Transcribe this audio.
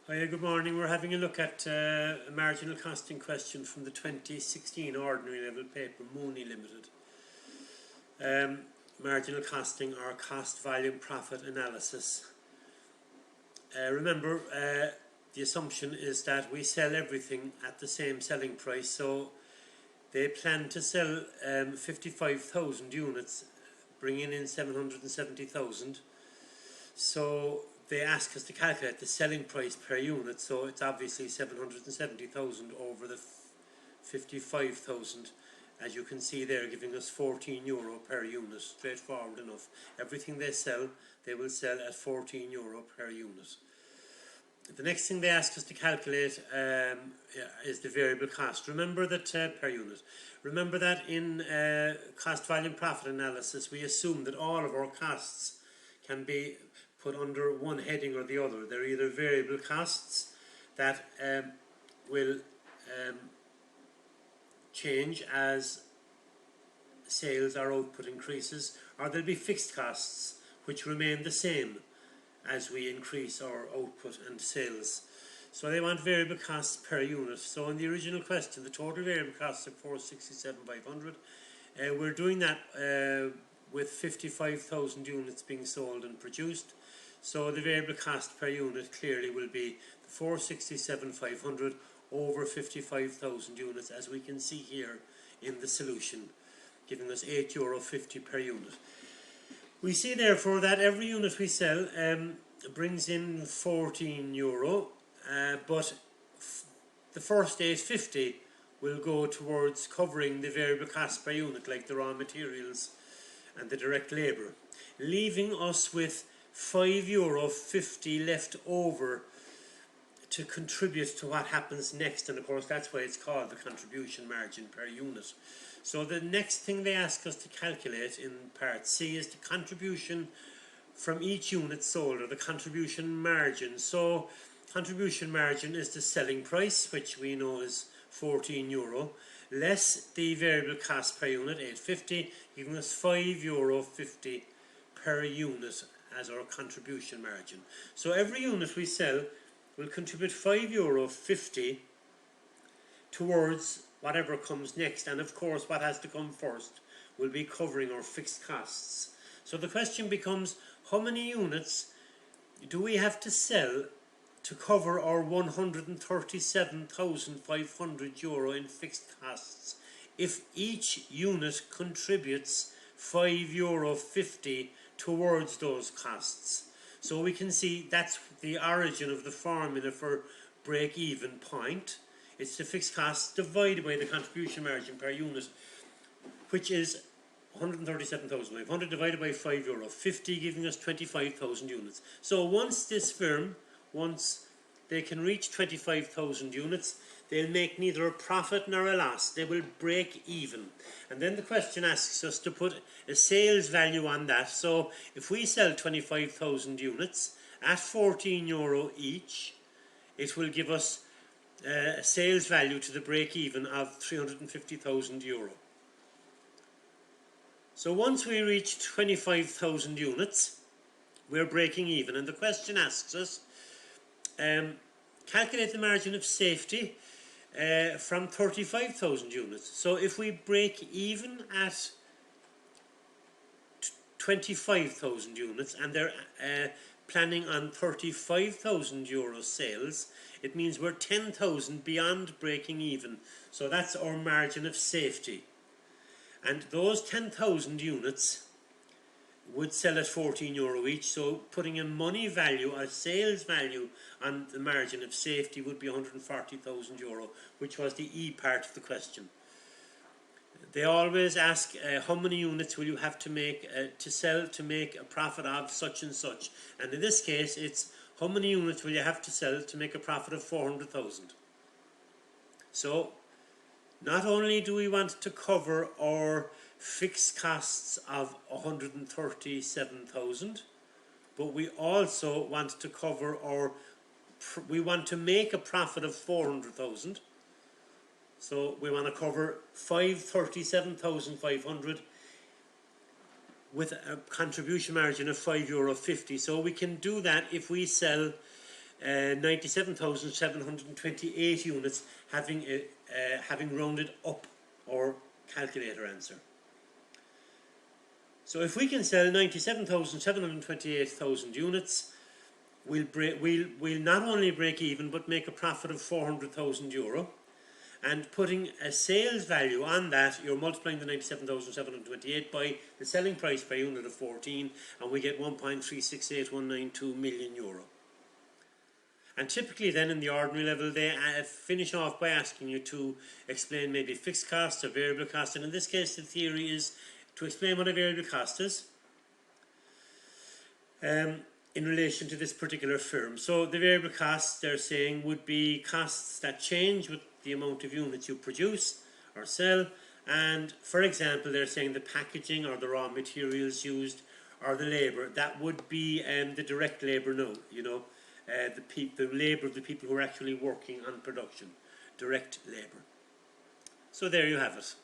Hiya, good morning. We're having a look at a marginal costing question from the 2016 ordinary level paper, Mooney Limited. Marginal costing or cost volume profit analysis. Remember, the assumption is that we sell everything at the same selling price, so they plan to sell 55,000 units, bringing in 770,000. So they ask us to calculate the selling price per unit, so it's obviously 770,000 over the 55,000. As you can see there, giving us €14 per unit. Straightforward enough. Everything they sell, they will sell at €14 per unit. The next thing they ask us to calculate is the variable cost. Remember that per unit. Remember that in cost volume profit analysis, we assume that all of our costs can be put under one heading or the other. They're either variable costs that will change as sales or output increases, or there'll be fixed costs which remain the same as we increase our output and sales. So they want variable costs per unit. So in the original question, the total variable costs are 467,500. We're doing that with 55,000 units being sold and produced. So the variable cost per unit clearly will be 467,500 over 55,000 units, as we can see here in the solution, giving us €8.50 per unit. We see therefore that every unit we sell brings in €14, but the first €8.50 will go towards covering the variable cost per unit, like the raw materials and the direct labour, leaving us with €5.50 left over to contribute to what happens next, and of course that's why it's called the contribution margin per unit. So the next thing they ask us to calculate in part C is the contribution from each unit sold, or the contribution margin. So contribution margin is the selling price, which we know is €14, less the variable cost per unit, €8.50, giving us €5.50 per unit as our contribution margin. So every unit we sell will contribute €5.50 towards whatever comes next, and of course what has to come first will be covering our fixed costs. So the question becomes, how many units do we have to sell to cover our €137,500 in fixed costs if each unit contributes €5.50 towards those costs? So we can see that's the origin of the formula for break-even point. It's the fixed costs divided by the contribution margin per unit, which is 137,500 divided by €5.50, giving us 25,000 units. So once they can reach 25,000 units, they'll make neither a profit nor a loss. They will break even. And then the question asks us to put a sales value on that. So if we sell 25,000 units at €14 each, it will give us a sales value to the break even of €350,000. So once we reach 25,000 units, we're breaking even. And the question asks us, calculate the margin of safety from 35,000 units. So if we break even at 25,000 units and they're planning on €35,000 sales, it means we're 10,000 beyond breaking even. So that's our margin of safety. And those 10,000 units would sell at €14 each, so putting a money value, a sales value on the margin of safety would be €140,000, which was the E part of the question. They always ask how many units will you have to make to sell to make a profit of such and such, and in this case it's how many units will you have to sell to make a profit of 400,000. So not only do we want to cover our fixed costs of 137,000, but we also want to cover we want to make a profit of 400,000. So we want to cover 537,500 with a contribution margin of €5.50. So we can do that if we sell 97,728 units, having rounded up our calculator answer. So if we can sell 97,728,000 units, we'll not only break even but make a profit of €400,000. And putting a sales value on that, you're multiplying the 97,728 by the selling price per unit of 14, and we get €1.368192 million. And typically then in the ordinary level, they finish off by asking you to explain maybe fixed costs or variable costs. And in this case, the theory is to explain what a variable cost is in relation to this particular firm. So the variable costs, they're saying, would be costs that change with the amount of units you produce or sell. And for example, they're saying the packaging or the raw materials used or the labour, that would be the direct labour now, you know, the labour of the people who are actually working on production, direct labour. So there you have it.